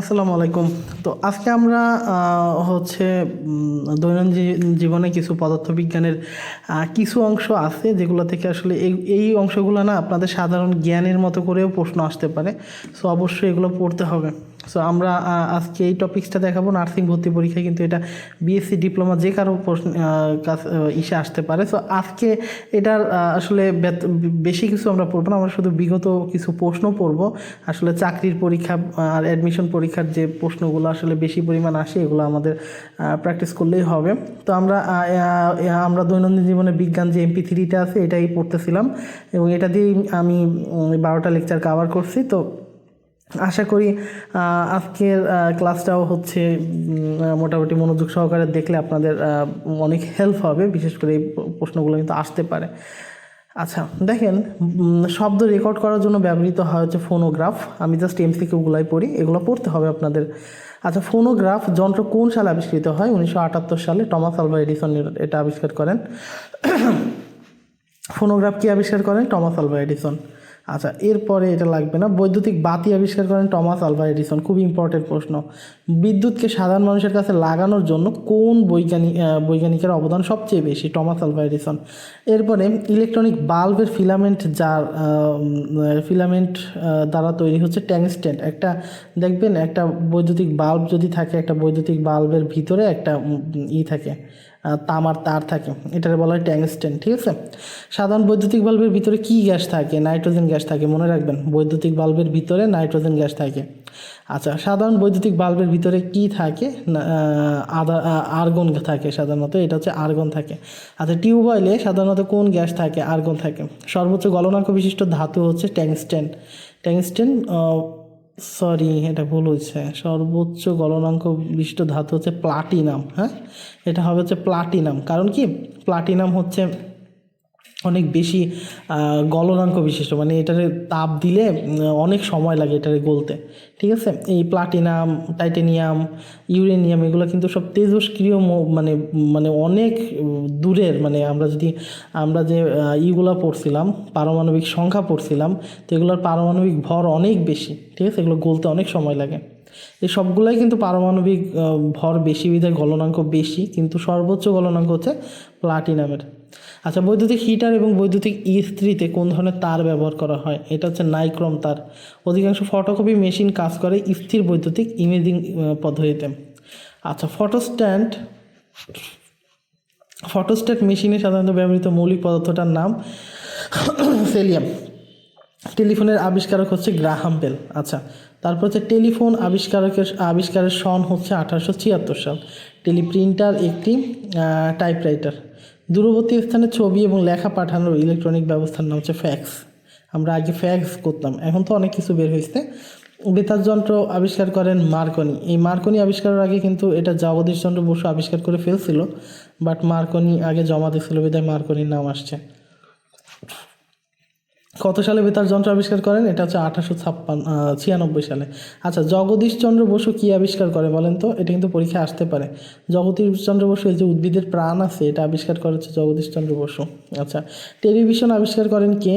আসসালামু আলাইকুম। তো আজকে আমরা হচ্ছে দৈনন্দিন জীবনে কিছু পদার্থবিজ্ঞানের কিছু অংশ আছে যেগুলো থেকে আসলে এই অংশগুলো না আপনাদের সাধারণ জ্ঞানের মতো করেও প্রশ্ন আসতে পারে। সো অবশ্যই এগুলো পড়তে হবে। সো আমরা আজকে এই টপিক্সটা দেখাবো। নার্সিং ভর্তি পরীক্ষায় কিন্তু এটা বিএসসি ডিপ্লোমা যে কারো প্রশ্ন ইসে আসতে পারে। সো আজকে এটার আসলে বেশি কিছু আমরা পড়বো না, আমরা শুধু বিগত কিছু প্রশ্ন পড়বো। আসলে চাকরির পরীক্ষা আর অ্যাডমিশন পরীক্ষার যে প্রশ্নগুলো আসলে বেশি পরিমাণ আসে এগুলো আমাদের প্র্যাকটিস করলেই হবে। তো আমরা দৈনন্দিন জীবনে বিজ্ঞান যে MP3টা আছে এটাই পড়তেছিলাম এবং এটা দিয়েই আমি 12টা লেকচার কভার করছি। তো আশা করি আজকের ক্লাসটাও হচ্ছে মোটামুটি মনোযোগ সহকারে দেখলে আপনাদের অনেক হেল্প হবে, বিশেষ করে এই প্রশ্নগুলো কিন্তু আসতে পারে। আচ্ছা দেখেন, শব্দ রেকর্ড করার জন্য ব্যবহৃত হয় হচ্ছে ফোনোগ্রাফ। আমি জাস্ট MCQগুলাই পড়ি, এগুলো পড়তে হবে আপনাদের। আচ্ছা, ফোনোগ্রাফ যন্ত্র কোন সালে আবিষ্কৃত হয়? 1978 সালে টমাস আলভা এডিসন এটা আবিষ্কার করেন। ফোনোগ্রাফ কি আবিষ্কার করেন? Thomas Alva Edison. আচ্ছা, এরপরে এটা লাগবে না। বৈদ্যুতিক বাতি আবিষ্কার করেন টমাস আলভা এডিসন। খুব ইম্পর্টেন্ট প্রশ্ন। বিদ্যুৎকে সাধারণ মানুষের কাছে লাগানোর জন্য কোন বৈজ্ঞানিকের অবদান সবচেয়ে বেশি? Thomas Alva Edison. এরপরে ইলেকট্রনিক বাল্বের ফিলামেন্ট দ্বারা তৈরি হচ্ছে ট্যাংস্টেন। একটা দেখবেন, একটা বৈদ্যুতিক বাল্ব যদি থাকে, একটা বৈদ্যুতিক বাল্বের ভিতরে একটা থাকে, তামার তার থাকে, এটাকে বলা হয় ট্যাংস্টেন। ঠিক আছে। সাধারণ বৈদ্যুতিক বাল্বের ভিতরে কি গ্যাস থাকে? নাইট্রোজেন গ্যাস থাকে, মনে রাখবেন। বৈদ্যুতিক বাল্বের ভিতরে নাইট্রোজেন গ্যাস থাকে। আচ্ছা, সাধারণ বৈদ্যুতিক বাল্বের ভিতরে কি থাকে? আর্গন থাকে সাধারণত, এটা হচ্ছে আর্গন থাকে। আচ্ছা, টিউবওয়েলে সাধারণত কোন গ্যাস থাকে? আর্গন থাকে। সর্বোচ্চ গলনাঙ্ক বিশিষ্ট ধাতু হচ্ছে ট্যাংস্টেন। ট্যাংস্টেন সরি, এটা ভুল হয়েছে। সর্বোচ্চ গলনাঙ্ক বিশিষ্ট ধাতু হচ্ছে প্লাটিনাম। হ্যাঁ, এটা হবে হচ্ছে প্লাটিনাম। কারণ কি, প্লাটিনাম হচ্ছে অনেক বেশি গলনাঙ্ক বিশিষ্ট, মানে এটারে তাপ দিলে অনেক সময় লাগে এটারে গলতে। ঠিক আছে। এই প্লাটিনাম, টাইটেনিয়াম, ইউরেনিয়াম এগুলো কিন্তু সব তেজস্ক্রিয়, মানে মানে অনেক দূরের, মানে আমরা যে ইগুলো পড়ছিলাম, পারমাণবিক সংখ্যা পড়ছিলাম, তো এগুলোর পারমাণবিক ভর অনেক বেশি। ঠিক আছে, এগুলো গলতে অনেক সময় লাগে। এই সবগুলাই কিন্তু পারমাণবিক ভর বেশি বিধায় গলনাঙ্ক বেশি, কিন্তু সর্বোচ্চ গলনাঙ্ক হচ্ছে প্লাটিনামের। আচ্ছা, বৈদ্যুতিক হিটার এবং বৈদ্যুতিক ইস্ত্রিতে কোন ধরনের তার ব্যবহার করা হয়? এটা হচ্ছে নাইক্রোম তার। অধিকাংশ ফটোকপি মেশিন কাজ করে স্থির বৈদ্যুতিক ইমেজিং পদ্ধতিতে। আচ্ছা, ফটোস্ট্যাট মেশিনে সাধারণত ব্যবহৃত মৌলিক পদার্থটার নাম সেলিয়াম। টেলিফোনের আবিষ্কারক হচ্ছে গ্রাহাম বেল। আচ্ছা, তারপর হচ্ছে টেলিফোন আবিষ্কারের সন হচ্ছে 1876 সাল। টেলিপ্রিন্টার একটি টাইপরাইটার। দূরবর্তী স্থানে ছবি এবং লেখা পাঠানোর ইলেকট্রনিক ব্যবস্থার নাম হচ্ছে ফ্যাক্স। আমরা আগে ফ্যাক্স করতাম, এখন তো অনেক কিছু বের হয়েছে। বেতার যন্ত্র আবিষ্কার করেন মার্কনি। এই মার্কনি আবিষ্কারের আগে কিন্তু এটা জগদীশচন্দ্র বসু আবিষ্কার করে ফেলছিল, বাট মার্কনি আগে জমা দিয়েছিল বিধায় মার্কনির নাম আসছে। কত সালে বেতার যন্ত্র আবিষ্কার করেন? এটা হচ্ছে 1896 সালে। আচ্ছা, জগদীশচন্দ্র বসু কি আবিষ্কার করে বলেন তো? এটা কিন্তু পরীক্ষায় আসতে পারে। জগদীশচন্দ্র বসু, এই যে উদ্ভিদের প্রাণ আছে, এটা আবিষ্কার করে হচ্ছে জগদীশচন্দ্র বসু। আচ্ছা, টেলিভিশন আবিষ্কার করেন কে?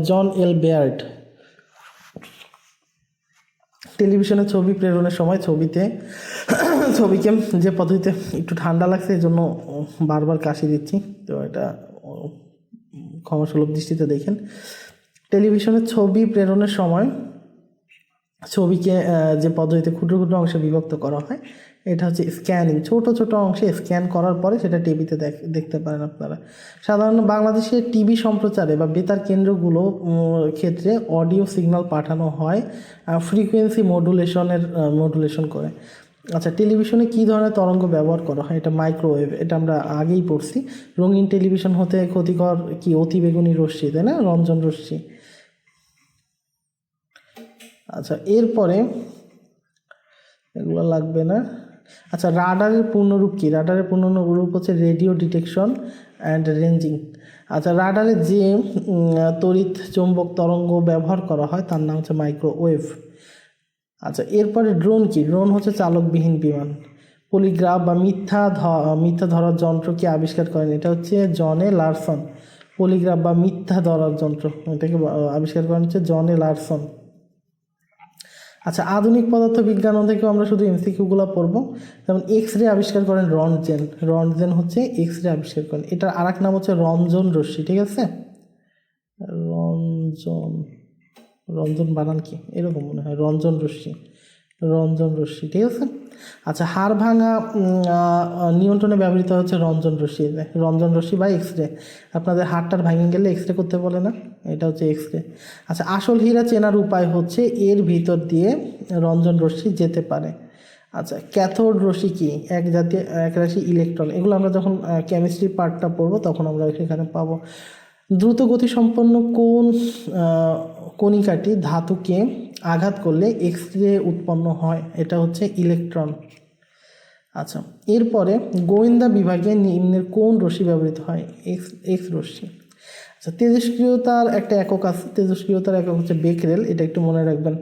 জন এল বেয়ার্ড। টেলিভিশনে ছবি প্রেরণের সময় ছবিকে যে পদ্ধতিতে, একটু ঠান্ডা লাগছে এই জন্য বারবার কাশি দিচ্ছি, তো এটা ক্ষমাসুলভ দৃষ্টিতে দেখেন। টেলিভিশনে ছবি প্রেরণের সময় ছবিকে যে পদ্ধতিতে ক্ষুদ্র ক্ষুদ্র অংশে বিভক্ত করা হয়, এটা হচ্ছে স্ক্যানিং। ছোট ছোট অংশে স্ক্যান করার পরে সেটা টিভিতে দেখতে পারেন আপনারা। সাধারণত বাংলাদেশে টিভি সম্প্রচারে বা বেতার কেন্দ্রগুলো ক্ষেত্রে অডিও সিগন্যাল পাঠানো হয় ফ্রিকোয়েন্সি মডুলেশন করে। আচ্ছা, টেলিভিশনে কী ধরনের তরঙ্গ ব্যবহার করা হয়? এটা মাইক্রোওয়েভ। এটা আমরা আগেই পড়ছি। রঙিন টেলিভিশন হতে ক্ষতিকর কি? অতিবেগুনি রশ্মি, তাই না? রঞ্জন রশ্মি। আচ্ছা, এরপরে এগুলো লাগবে না। আচ্ছা, রাডারের পূর্ণরূপ কি? রাডারের পূর্ণরূপ হচ্ছে রেডিও ডিটেকশন অ্যান্ড রেঞ্জিং। আচ্ছা, রাডারে যে তড়িৎ চৌম্বক তরঙ্গ ব্যবহার করা হয় তার নাম হচ্ছে মাইক্রোওয়েভ। আচ্ছা, এরপরে ড্রোন কি? ড্রোন হচ্ছে চালকবিহীন বিমান। পলিগ্রাফ বা মিথ্যা ধরার যন্ত্র কি আবিষ্কার করেন? এটা হচ্ছে জন এ লারসন। পলিগ্রাফ বা মিথ্যা ধরার যন্ত্র, এটাকে আবিষ্কার করেন হচ্ছে জন এ লারসন। আচ্ছা, আধুনিক পদার্থবিজ্ঞান থেকেও আমরা শুধু এমসিকিউগুলো পড়বো। যেমন এক্স রে আবিষ্কার করেন রন্টজেন। রন্টজেন হচ্ছে এক্স রে আবিষ্কার করেন, এটার আরেক নাম হচ্ছে রঞ্জন রশ্মি, ঠিক আছে? রঞ্জন, রঞ্জন বানান কি এরকম মনে হয়, রঞ্জন রশ্মি, রঞ্জন রশ্মি, ঠিক আছে? আচ্ছা, হাড় ভাঙা নিয়ন্ত্রণে ব্যবহৃত হচ্ছে রঞ্জন রশ্মি। রঞ্জন রশ্মি বা এক্স রে। আপনাদের হাড়টার ভাঙে গেলে এক্স রে করতে বলে না, এটা হচ্ছে এক্স রে। আচ্ছা, আসল হীরা চেনার উপায় হচ্ছে এর ভিতর দিয়ে রঞ্জন রশ্মি যেতে পারে। আচ্ছা, ক্যাথোড রশ্মি কি? এক জাতীয় এক রাশি ইলেকট্রন। এগুলো আমরা যখন কেমিস্ট্রি পার্টটা পড়বো তখন আমরা এখানে পাবো। দ্রুত গতিসম্পন্ন কোন কণিকাটি ধাতুকে আঘাত করলে এক্স রে উৎপন্ন হয়? এটা হচ্ছে ইলেকট্রন। আচ্ছা, এরপরে গোয়েন্দা বিভাগে নিম্নের কোন রশ্মি ব্যবহৃত হয়? এক্স এক্স রশ্মি। আচ্ছা, তেজস্ক্রিয়তার একটা একক আছে, তেজস্ক্রিয়তার একক হচ্ছে বেকরেল, এটা একটু মনে রাখবেন।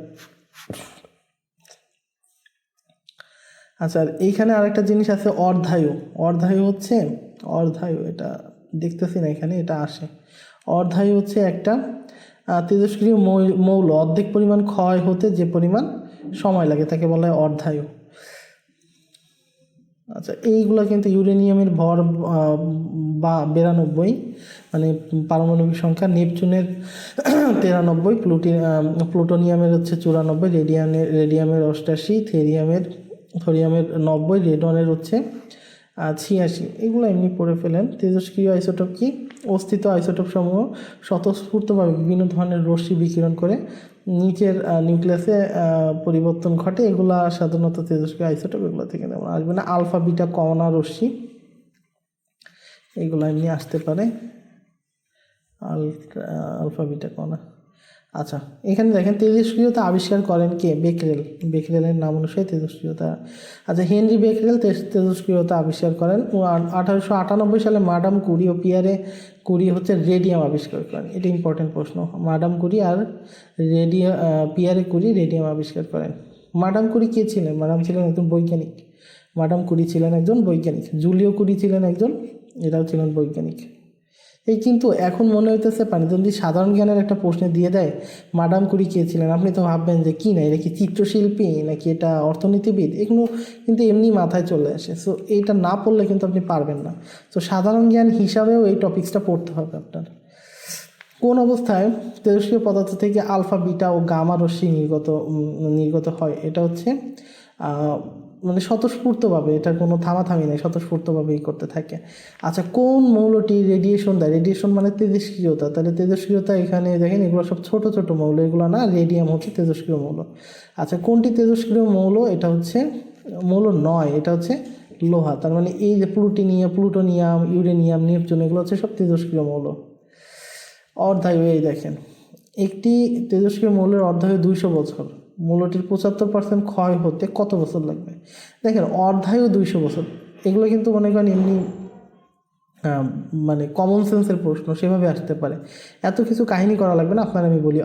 আচ্ছা, আর এইখানে আরেকটা জিনিস আছে অর্ধায়ু। অর্ধায়ু হচ্ছে, অর্ধায়ু এটা দেখতেছি না এখানে, এটা আসে। অর্ধায়ু হচ্ছে একটা তেজস্ক্রিয় মৌল অর্ধেক পরিমাণ ক্ষয় হতে যে পরিমাণ সময় লাগে তাকে বলা হয় অর্ধায়ু। আচ্ছা, এইগুলো কিন্তু ইউরেনিয়ামের ভর বা 92, মানে পারমাণবিক সংখ্যা। নেপচুনের 93, প্লুটোনিয়ামের হচ্ছে 94, রেডিয়ামের 88, থোরিয়ামের 90, রেডনের হচ্ছে 86। এগুলো এমনি পড়ে ফেলেন। তেজস্ক্রিয় আইসোটোপ কি? অস্থিত আইসোটোপ সমূহ স্বতঃস্ফূর্তভাবে বিভিন্ন ধরনের রশ্মি বিকিরণ করে নিচের নিউক্লিয়াসে পরিবর্তন ঘটে। এগুলা সাধারণত তেজস্ক্রিয় আইসোটোপ, এগুলো থেকে যেমন আসবে না। আলফা বিটা কণা রশ্মি, এগুলো এমনি আসতে পারে। আলফা বিটা কণা। আচ্ছা, এখানে দেখেন তেজস্ক্রিয়তা আবিষ্কার করেন কে? বেকরেল। বেকরেলের নাম অনুসারে তেজস্ক্রিয়তা। আচ্ছা, হেনরি বেকরেল তেজস্ক্রিয়তা আবিষ্কার করেন। 1898 সালে মাডাম কুরি ও পিয়ারে কুরি হচ্ছে রেডিয়াম আবিষ্কার করেন। এটা ইম্পর্টেন্ট প্রশ্ন। মাডাম কুরি আর পিয়ারে কুরি রেডিয়াম আবিষ্কার করেন। মাডাম কুরি কে ছিলেন? মাডাম ছিলেন একজন বৈজ্ঞানিক। মাডাম কুরি ছিলেন একজন বৈজ্ঞানিক। জুলিও কুরি ছিলেন একজন, এরাও ছিলেন বৈজ্ঞানিক। এই কিন্তু এখন মনে হইতেছে পানি যদি সাধারণ জ্ঞানের একটা প্রশ্নে দিয়ে দেয় মাডাম কুরি কে ছিলেন, আপনি তো ভাববেন যে কী না, এটা কি চিত্রশিল্পী নাকি এটা অর্থনীতিবিদ? এগুলো কিন্তু এমনি মাথায় চলে আসে। সো এইটা না পড়লে কিন্তু আপনি পারবেন না। সো সাধারণ জ্ঞান হিসাবেও এই টপিক্সটা পড়তে হবে আপনার। কোন অবস্থায় তেজস্ক্রিয় পদার্থ থেকে আলফা বিটা ও গামা রশ্মি নির্গত হয়? এটা হচ্ছে মানে স্বতঃস্ফূর্তভাবে, এটার কোনো থামাথামি নেই, স্বতঃস্ফূর্তভাবেই করতে থাকে। আচ্ছা, কোন মৌলটি রেডিয়েশন দেয়? রেডিয়েশন মানে তেজস্ক্রিয়তা, তাহলে তেজস্ক্রিয়তা এখানে দেখেন এগুলো সব ছোট ছোট মৌল, এগুলো না। রেডিয়াম হচ্ছে তেজস্ক্রিয় মৌল। আচ্ছা, কোনটি তেজস্ক্রিয় মৌল? এটা হচ্ছে মৌল নয়, এটা হচ্ছে লোহা। তার মানে এই যে প্লুটোনিয়াম, ইউরেনিয়াম, নেপচুন, এগুলো হচ্ছে সব তেজস্ক্রিয় মৌল। অর্ধায়ু, এই দেখেন একটি তেজস্ক্রিয় মৌলের অর্ধায়ু 200 বছর। মৌলটির 75% ক্ষয় হতে কত বছর লাগবে? দেখেন অর্ধায়ু 200 বছর, এগুলো কিন্তু মনে করেন এমনি মানে কমন সেন্সের প্রশ্ন, সেভাবে আসতে পারে। এত কিছু কাহিনী করা লাগবে না আপনার।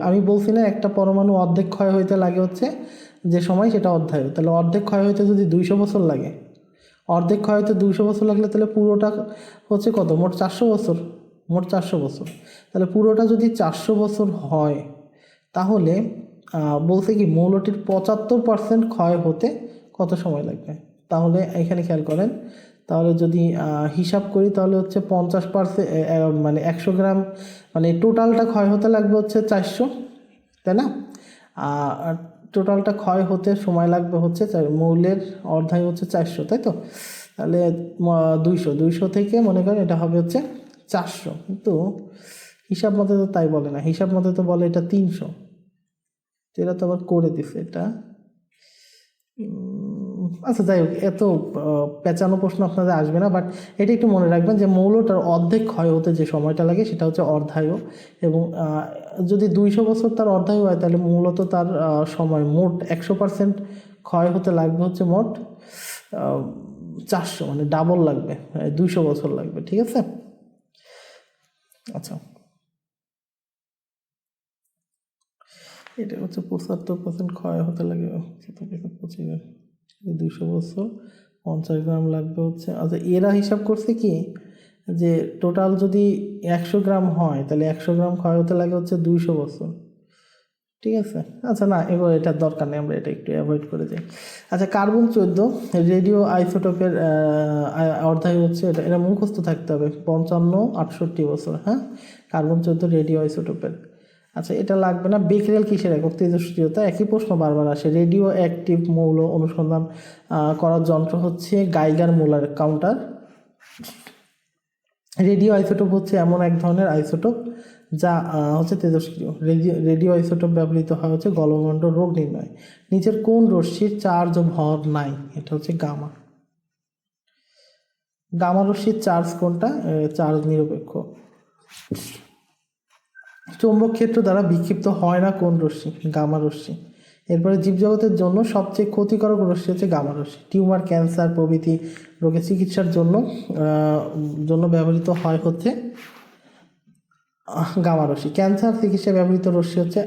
আমি বলছি না একটা পরমাণু অর্ধেক ক্ষয় হইতে লাগে হচ্ছে যে সময়, সেটা অর্ধায়ু। তাহলে অর্ধেক ক্ষয় হইতে যদি 200 বছর লাগে, অর্ধেক ক্ষয় হইতে 200 বছর লাগলে তাহলে পুরোটা হচ্ছে কত? মোট 400 বছর। মোট 400 বছর। তাহলে পুরোটা যদি 400 বছর হয় তাহলে বলছে কি মৌলটির 75% ক্ষয় হতে কত সময় লাগবে? তাহলে এখানে খেয়াল করেন, তাহলে যদি হিসাব করি তাহলে হচ্ছে 50%, মানে 100 গ্রাম, মানে টোটালটা ক্ষয় হতে লাগবে হচ্ছে 400, তাই না? আর টোটালটা ক্ষয় হতে সময় লাগবে হচ্ছে মৌলের অর্ধায়ু হচ্ছে 400, তাই তো? তাহলে 200 থেকে মনে করেন এটা হবে হচ্ছে 400, কিন্তু হিসাব মতে তো তাই বলে না, হিসাব মতে তো বলে এটা 300। এরা তো আবার করে দিছে এটা। আচ্ছা, যাই হোক, এত পেঁচানো প্রশ্ন আপনাদের আসবে না, বাট এটা একটু মনে রাখবেন যে মৌলটার অর্ধেক ক্ষয় হতে যে সময়টা লাগে সেটা হচ্ছে অর্ধায়ু। এবং যদি 200 বছর তার অর্ধায়ু হয় তাহলে মূলত তার সময় মোট 100% ক্ষয় হতে লাগবে হচ্ছে মোট 400, মানে ডাবল লাগবে, 200 বছর লাগবে, ঠিক আছে? আচ্ছা, এটা হচ্ছে 75% ক্ষয় হতে লাগে 200 বছর, 50 গ্রাম লাগবে হচ্ছে। আচ্ছা, এরা হিসাব করছে কি যে টোটাল যদি 100 গ্রাম হয় তাহলে 100 গ্রাম ক্ষয় হতে লাগে হচ্ছে 200 বছর, ঠিক আছে। আচ্ছা না, এগুলো এটার দরকার নেই, আমরা এটা একটু অ্যাভয়েড করে যাই। আচ্ছা, কার্বন 14 রেডিও আইসোটোপের অধ্যায় হচ্ছে এটা, এটা মুখস্থ থাকতে হবে 55-68 বছর। হ্যাঁ, কার্বন 14 রেডিও আইসোটোপের। আচ্ছা, এটা লাগবে না। বেকেরেল কিসের একক? তেজস্ক্রিয়তা। একই প্রশ্ন বারবার আসে। রেডিও অ্যাক্টিভ মৌল অনুসন্ধান করার যন্ত্র হচ্ছে গাইগার মুলার কাউন্টার। রেডিও আইসোটোপ হচ্ছে এমন এক ধরনের আইসোটোপ যা হচ্ছে তেজস্ক্রিয়। রেডিও আইসোটোপ ব্যবহৃত হয় হচ্ছে গলনাঙ্ক রোগ নির্ণয়। নিচের কোন রশ্মির চার্জ ও ভর নাই? এটা হচ্ছে গামা। গামা রশ্মির চার্জ কোনটা? চার্জ নিরপেক্ষ। চৌম্বক ক্ষেত্র দ্বারা বিক্ষিপ্ত হয় না কোন রশ্মি? গামা রশ্মি। এরপরে জীবজগতের জন্য সবচেয়ে ক্ষতিকারক রশ্মি হচ্ছে গামা রশ্মি। টিউমার, ক্যান্সার প্রভৃতি রোগের চিকিৎসার জন্য ব্যবহৃত হয় হচ্ছে গামা রশ্মি। ক্যান্সার চিকিৎসায় ব্যবহৃত রশ্মি হচ্ছে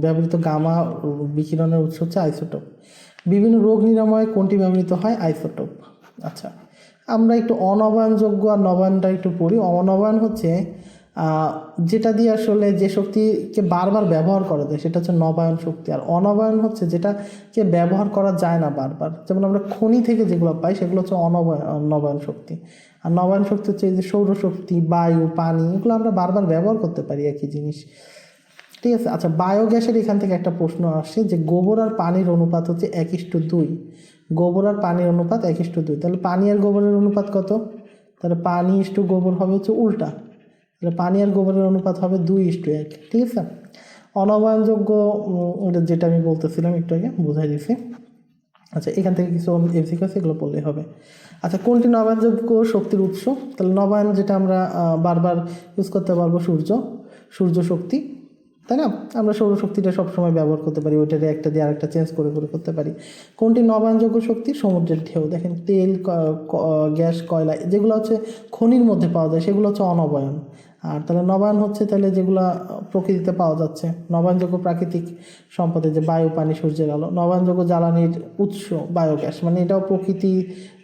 ব্যবহৃত গামা বিকিরণের উৎস হচ্ছে আইসোটোপ। বিভিন্ন রোগ নিরাময়ে কোনটি ব্যবহৃত হয়? আইসোটোপ। আচ্ছা, আমরা একটু অনবায়নযোগ্য আর নবায়নটা একটু পড়ি। অনবায়ন হচ্ছে যেটা দিয়ে আসলে যে শক্তিকে বারবার ব্যবহার করা যায় সেটা হচ্ছে নবায়ন শক্তি। আর অনবায়ন হচ্ছে যেটাকে ব্যবহার করা যায় না বারবার, যেমন আমরা খনি থেকে যেগুলো পাই সেগুলো হচ্ছে নবায়ন শক্তি। আর নবায়ন শক্তি হচ্ছে এই যে সৌরশক্তি, বায়ু, পানি, এগুলো আমরা বারবার ব্যবহার করতে পারি একই জিনিস। ঠিক আছে। আচ্ছা, বায়োগ্যাসের এখান থেকে একটা প্রশ্ন আসে যে গোবর আর পানির অনুপাত হচ্ছে 1:2। গোবর আর পানির অনুপাত 1:2। তাহলে পানি আর গোবরের অনুপাত কত? তাহলে পানি ইস্টু গোবর হবে হচ্ছে উল্টা। তাহলে পানি আর গোবরের অনুপাত হবে 2:1। ঠিক আছে। অনবায়নযোগ্য যেটা আমি বলতেছিলাম একটু আগে বুঝাই দিছি। আচ্ছা, এখান থেকে কিছু এমসিকিউ আছে, এগুলো পড়লেই হবে। আচ্ছা, কোনটি নবায়নযোগ্য শক্তির উৎস? তাহলে নবায়ন যেটা আমরা বারবার ইউজ করতে পারবো সূর্য শক্তি, তাই না? আমরা সৌরশক্তিটা সবসময় ব্যবহার করতে পারি, ওইটারে একটা দিয়ে আরেকটা চেঞ্জ করে করতে পারি। কোনটি নবায়নযোগ্য শক্তি? সমুদ্রের ঢেউ। দেখেন, তেল, গ্যাস, কয়লা যেগুলো হচ্ছে খনির মধ্যে পাওয়া যায় সেগুলো হচ্ছে অনবায়ন। আর তাহলে নবায়ন হচ্ছে তাহলে যেগুলো প্রকৃতিতে পাওয়া যাচ্ছে। নবায়নযোগ্য প্রাকৃতিক সম্পদে যে বায়ু, পানি, সূর্যের আলো। নবায়নযোগ্য জ্বালানির উৎস বায়োগ্যাস, মানে এটাও প্রকৃতি,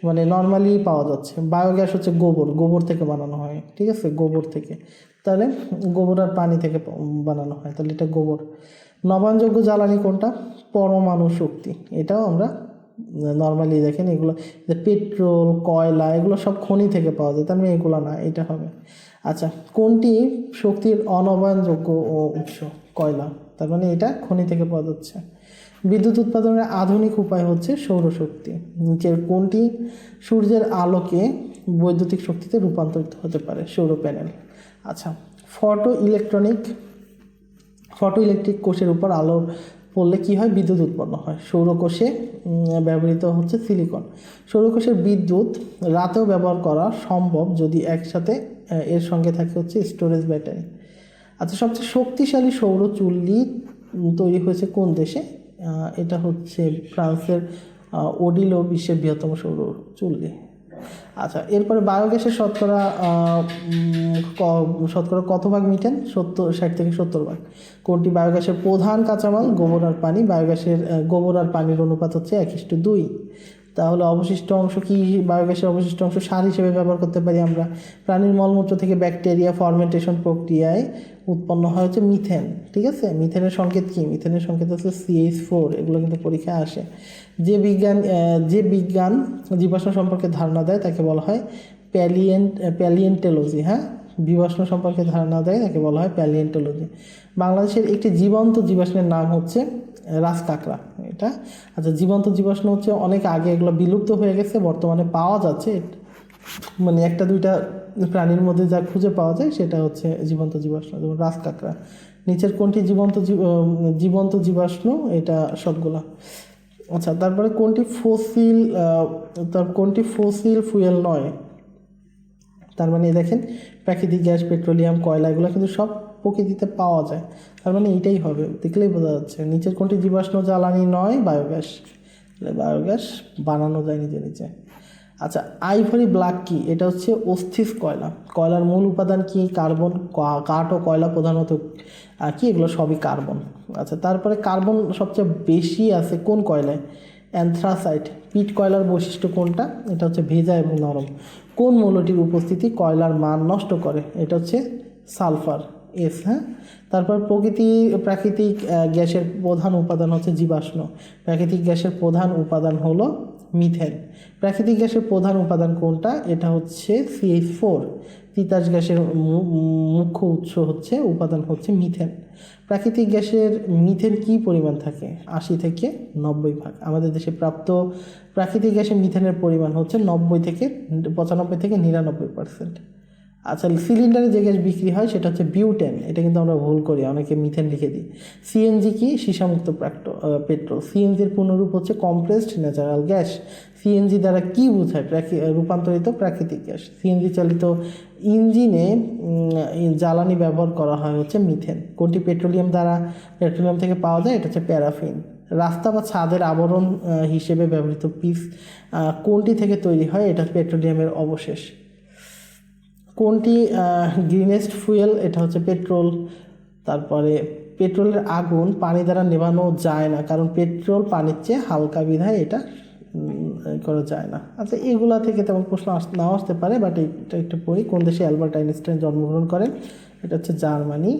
মানে নর্মালি পাওয়া যাচ্ছে। বায়োগ্যাস হচ্ছে গোবর থেকে বানানো হয়। ঠিক আছে, গোবর থেকে। তাহলে গোবর আর পানি থেকে বানানো হয়, তাহলে এটা গোবর। নবায়নযোগ্য জ্বালানি কোনটা? পরমাণু শক্তি। এটাও আমরা নর্মালি দেখেন এগুলো যে পেট্রোল, কয়লা, এগুলো সব খনি থেকে পাওয়া যায়, তার মানে এগুলো না, এটা হবে। আচ্ছা, কোনটি শক্তির অনবায়নযোগ্য উৎস? কয়লা। তার মানে এটা খনি থেকে পাওয়া যাচ্ছে। বিদ্যুৎ উৎপাদনের আধুনিক উপায় হচ্ছে সৌরশক্তি। নিচের কোনটি সূর্যের আলোকে বৈদ্যুতিক শক্তিতে রূপান্তরিত হতে পারে? সৌর প্যানেল। আচ্ছা, ইলেকট্রিক কোষের উপর আলো পড়লে কি হয়? বিদ্যুৎ উৎপন্ন হয়। সৌরকোষে ব্যবহৃত হচ্ছে সিলিকন। সৌরকোষের বিদ্যুৎ রাতেও ব্যবহার করা সম্ভব যদি একসাথে এর সঙ্গে থাকে হচ্ছে স্টোরেজ ব্যাটারি। আচ্ছা, সবচেয়ে শক্তিশালী সৌর চুল্লি তৈরি হয়েছে কোন দেশে? এটা হচ্ছে ফ্রান্সের ওডিলো বিশ্বের বৃহত্তম সৌর চুল্লি। আচ্ছা, এরপরে বায়োগ্যাসের শতকরা কত ভাগ মিথেন? 60 থেকে 70 ভাগ। কোনটি বায়োগ্যাসের প্রধান কাঁচামাল? গোবর আর পানি। গোবর আর পানির অনুপাত হচ্ছে 1:2। তাহলে অবশিষ্ট অংশ কি? বায়োগ্যাসের অবশিষ্ট অংশ সার হিসেবে ব্যবহার করতে পারি আমরা। প্রাণীর মলমূত্র থেকে ব্যাকটেরিয়া ফরমেন্টেশন প্রক্রিয়ায় উৎপন্ন হয় হচ্ছে মিথেন। ঠিক আছে। মিথেনের সংকেত কি? মিথেনের সংকেত হচ্ছে CH4। এগুলো কিন্তু পরীক্ষায় আসে। যে বিজ্ঞান জীবাশ্ম সম্পর্কে ধারণা দেয় তাকে বলা হয় প্যালিয়েন্টোলজি। হ্যাঁ, জীবাশ্ম সম্পর্কে ধারণা দেয় তাকে বলা হয় প্যালিয়েন্টোলজি। বাংলাদেশের একটি জীবন্ত জীবাশ্মের নাম হচ্ছে রাজকাঁকড়া। এটা আচ্ছা, জীবন্ত জীবাশ্ম হচ্ছে অনেক আগে, এগুলো বিলুপ্ত হয়ে গেছে, বর্তমানে পাওয়া যাচ্ছে, মানে একটা দুইটা প্রাণীর মধ্যে যা খুঁজে পাওয়া যায় সেটা হচ্ছে জীবন্ত জীবাশ্ম, যেমন রাজকাঁকড়া। নিচের কোনটি জীবন্ত জীবাশ্ম? এটা সবগুলা। আচ্ছা, তারপরে কোনটি ফসিল ফুয়েল নয়? তার মানে দেখেন, প্রাকৃতিক গ্যাস, পেট্রোলিয়াম, কয়লা, এগুলো কিন্তু সব প্রকৃতিতে পাওয়া যায়, তার মানে এইটাই হবে, দেখলেই বোঝা যাচ্ছে। নিচের কোনটি জীবাশ্ম জ্বালানি নয়? বায়োগ্যাস। বায়োগ্যাস বানানো যায় নিজে। আচ্ছা, আইভরি ব্ল্যাক কি? এটা হচ্ছে অস্থিস কয়লা। কয়লার মূল উপাদান কি? কার্বন। কাঠ ও কয়লা প্রধানত কি? এগুলো সবই কার্বন। আচ্ছা, তারপরে কার্বন সবচেয়ে বেশি আছে কোন কয়লায়? অ্যানথ্রাসাইট। পিট কয়লার বৈশিষ্ট্য কোনটা? এটা হচ্ছে ভেজা এবং নরম। কোন মৌলটির উপস্থিতি কয়লার মান নষ্ট করে? এটা হচ্ছে সালফার। এস, হ্যাঁ। তারপর প্রাকৃতিক গ্যাসের প্রধান উপাদান হচ্ছে জীবাশ্ম। প্রাকৃতিক গ্যাসের প্রধান উপাদান হলো মিথেন। প্রাকৃতিক গ্যাসের প্রধান উপাদান কোনটা? এটা হচ্ছে CH4। তিতাস গ্যাসের মুখ্য উৎস হচ্ছে উপাদান হচ্ছে মিথেন। প্রাকৃতিক গ্যাসের মিথেন কি পরিমাণ থাকে? 80 থেকে 90 ভাগ। আমাদের দেশে প্রাপ্ত প্রাকৃতিক গ্যাসের মিথেনের পরিমাণ হচ্ছে 95 থেকে 99%। আচ্ছা, সিলিন্ডারে যে গ্যাস বিক্রি হয় সেটা হচ্ছে বিউটেন। এটা কিন্তু আমরা ভুল করি, অনেকে মিথেন লিখে দিই। সিএনজি কি? সীসামুক্ত পেট্রোল। সিএনজির পূর্ণরূপ হচ্ছে কম্প্রেসড ন্যাচারাল গ্যাস। সিএনজি দ্বারা কি বোঝায়? রূপান্তরিত প্রাকৃতিক গ্যাস। সিএনজি চালিত ইঞ্জিনে জ্বালানি ব্যবহার করা হয় হচ্ছে মিথেন। কোনটি পেট্রোলিয়াম থেকে পাওয়া যায়? এটা হচ্ছে প্যারাফিন। রাস্তা বা ছাদের আবরণ হিসেবে ব্যবহৃত পিচ কোনটি থেকে তৈরি হয়? এটা পেট্রোলিয়ামের অবশেষ। কোনটি গ্রিনেস্ট ফুয়েল? এটা হচ্ছে পেট্রোল। তারপরে পেট্রোলের আগুন পানি দ্বারা নেভানো যায় না, কারণ পেট্রোল পানির চেয়ে হালকা বিধায় এটা করা যায় না। আচ্ছা, এগুলা থেকে তেমন প্রশ্ন নাও আসতে পারে, বাট এটা একটু পড়ি। কোন দেশে অ্যালবার্ট আইনস্টাইন জন্মগ্রহণ করেন? এটা হচ্ছে জার্মানি।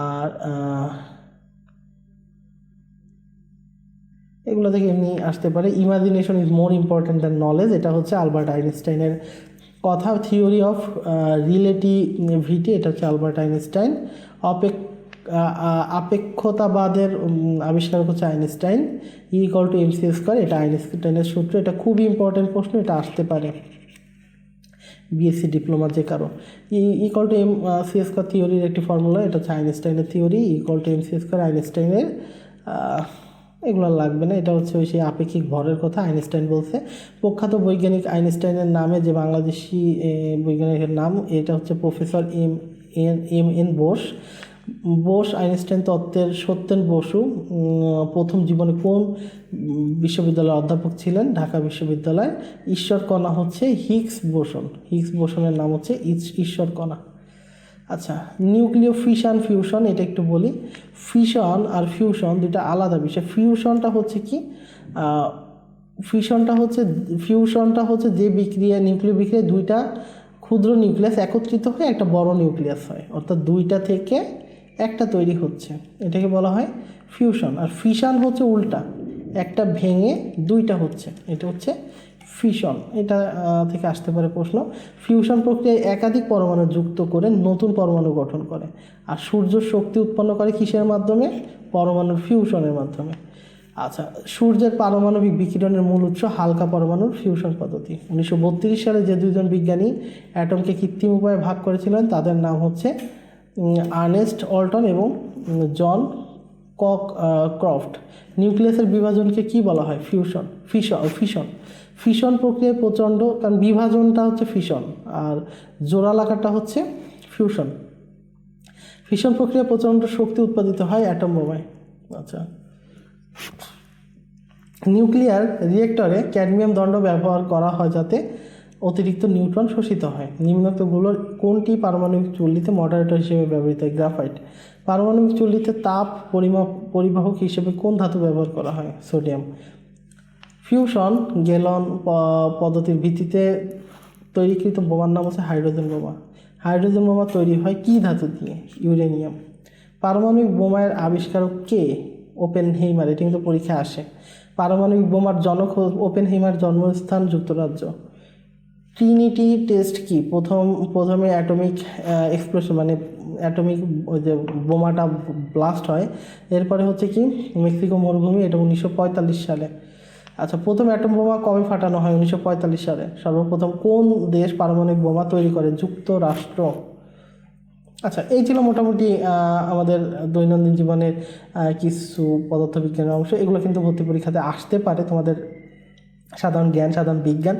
আর এগুলো থেকে এমনি আসতে পারে। Imagination is more important than knowledge, এটা হচ্ছে আলবার্ট আইনস্টাইনের কথা। থিওরি অফ রিলেটিভিটি, এটা হচ্ছে আলবার্ট আইনস্টাইন। আপেক্ষতাবাদের আবিষ্কারক হচ্ছে আইনস্টাইন। E=mc², এটা আইনস্টাইনের সূত্র। এটা খুবই ইম্পর্টেন্ট প্রশ্ন, এটা আসতে পারে বিএসসি ডিপ্লোমা যে কারো। E=mc² থিওরির একটি ফর্মুলা, এটা হচ্ছে আইনস্টাইনের থিওরি। E=mc² আইনস্টাইনের। এগুলো লাগবে না, এটা হচ্ছে ওই সেই আপেক্ষিক ভরের কথা আইনস্টাইন বলছে। প্রখ্যাত বৈজ্ঞানিক আইনস্টাইনের নামে যে বাংলাদেশি বৈজ্ঞানিকের নাম, এটা হচ্ছে professor M N Bose. Einstein তত্ত্বের সত্যেন বসু প্রথম জীবনে কোন বিশ্ববিদ্যালয়ের অধ্যাপক ছিলেন? ঢাকা বিশ্ববিদ্যালয়। ঈশ্বর কণা হচ্ছে হিগস বোসনের নাম হচ্ছে ঈশ্বর কণা। আচ্ছা, নিউক্লিয় ফিউশন, এটা একটু বলি। ফিশন আর ফিউশন দুটা আলাদা বিষয়। ফিউশনটা হচ্ছে কি? ফিউশনটা হচ্ছে যে বিক্রিয়া, নিউক্লিয় বিক্রিয়া দুইটা ক্ষুদ্র নিউক্লিয়াস একত্রিত হয়ে একটা বড় নিউক্লিয়াস হয়, অর্থাৎ দুইটা থেকে একটা তৈরি হচ্ছে, এটাকে বলা হয় ফিউশন। আর ফিশন হচ্ছে উল্টা, একটা ভেঙে দুইটা হচ্ছে, এটা হচ্ছে ফিশন। এটা থেকে আসতে পারে প্রশ্ন। ফিউশন প্রক্রিয়ায় একাধিক পরমাণু যুক্ত করে নতুন পরমাণু গঠন করে। আর সূর্য শক্তি উৎপন্ন করে কিসের মাধ্যমে? পরমাণুর ফিউশনের মাধ্যমে। আচ্ছা, সূর্যের পারমাণবিক বিকিরণের মূল উৎস হালকা পরমাণুর ফিউশন পদ্ধতি। 1932 সালে যে দুইজন বিজ্ঞানী অ্যাটমকে কৃত্রিম উপায়ে ভাগ করেছিলেন তাদের নাম হচ্ছে আর্নেস্ট অল্টন এবং জন ক্রফট। নিউক্লিয়াসের বিভাজনকে কি বলা হয়? ফিশন প্রক্রিয়ায় প্রচণ্ড, কারণ বিভাজনটা হচ্ছে ফিশন আর জোড়ালাকাটা হচ্ছে ফিউশন। ফিশন প্রক্রিয়ায় প্রচণ্ড শক্তি উৎপাদিত হয় অ্যাটম বোমায়। আচ্ছা, নিউক্লিয়ার রিয়েক্টরে ক্যাডমিয়াম দণ্ড ব্যবহার করা হয় যাতে অতিরিক্ত নিউট্রন শোষিত হয়। নিম্নোক্তগুলোর কোনটি পারমাণবিক চুল্লিতে মডারেটর হিসেবে ব্যবহৃত হয়? গ্রাফাইট। পারমাণবিক চুল্লিতে তাপ পরিবাহক হিসেবে কোন ধাতু ব্যবহার করা হয়? সোডিয়াম। ফিউশন গেলন পদ্ধতির ভিত্তিতে তৈরিকৃত বোমার নাম হচ্ছে হাইড্রোজেন বোমা। হাইড্রোজেন বোমা তৈরি হয় কি ধাতু দিয়ে? ইউরেনিয়াম। পারমাণবিক বোমার আবিষ্কারক কে? ওপেনহেইমার। এটা কিন্তু পরীক্ষায় আসে। পারমাণবিক বোমার জনক ওপেনহেইমার, জন্মস্থান যুক্তরাজ্য। ট্রিনিটি টেস্ট কি? প্রথমে অ্যাটমিক এক্সপ্লোশন, মানে অ্যাটমিক ওই যে বোমাটা ব্লাস্ট হয়, এরপরে হচ্ছে কি মেক্সিকো মরুভূমি, এটা 1945 সালে। আচ্ছা, প্রথম অ্যাটম বোমা কবে ফাটানো হয়? 1945 সালে। সর্বপ্রথম কোন দেশ পারমাণবিক বোমা তৈরি করে? যুক্তরাষ্ট্র। আচ্ছা, এই ছিল মোটামুটি আমাদের দৈনন্দিন জীবনের কিছু পদার্থবিজ্ঞানের অংশ। এগুলো কিন্তু ভর্তি পরীক্ষাতে আসতে পারে, তোমাদের সাধারণ জ্ঞান, সাধারণ বিজ্ঞান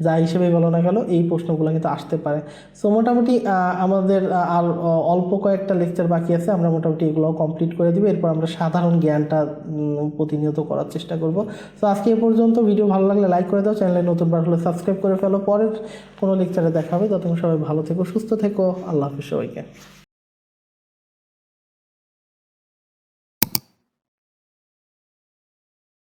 যা হিসেবে বলো না কেন, এই প্রশ্নগুলো কিন্তু আসতে পারে। সো মোটামুটি আমাদের আর অল্প কয়েকটা লেকচার বাকি আছে, আমরা মোটামুটি এগুলো কমপ্লিট করে দিব। এরপর আমরা সাধারণ জ্ঞানটা প্রতিনিয়ত করার চেষ্টা করব। সো আজকে এ পর্যন্ত। ভিডিও ভালো লাগলে লাইক করে দাও, চ্যানেলে নতুনবার হলে সাবস্ক্রাইব করে ফেলো। পরের কোনো লেকচারে দেখা হবে, ততক্ষণ সবাই ভালো থেকো, সুস্থ থেকো। আল্লাহ হাফিজ সবাইকে।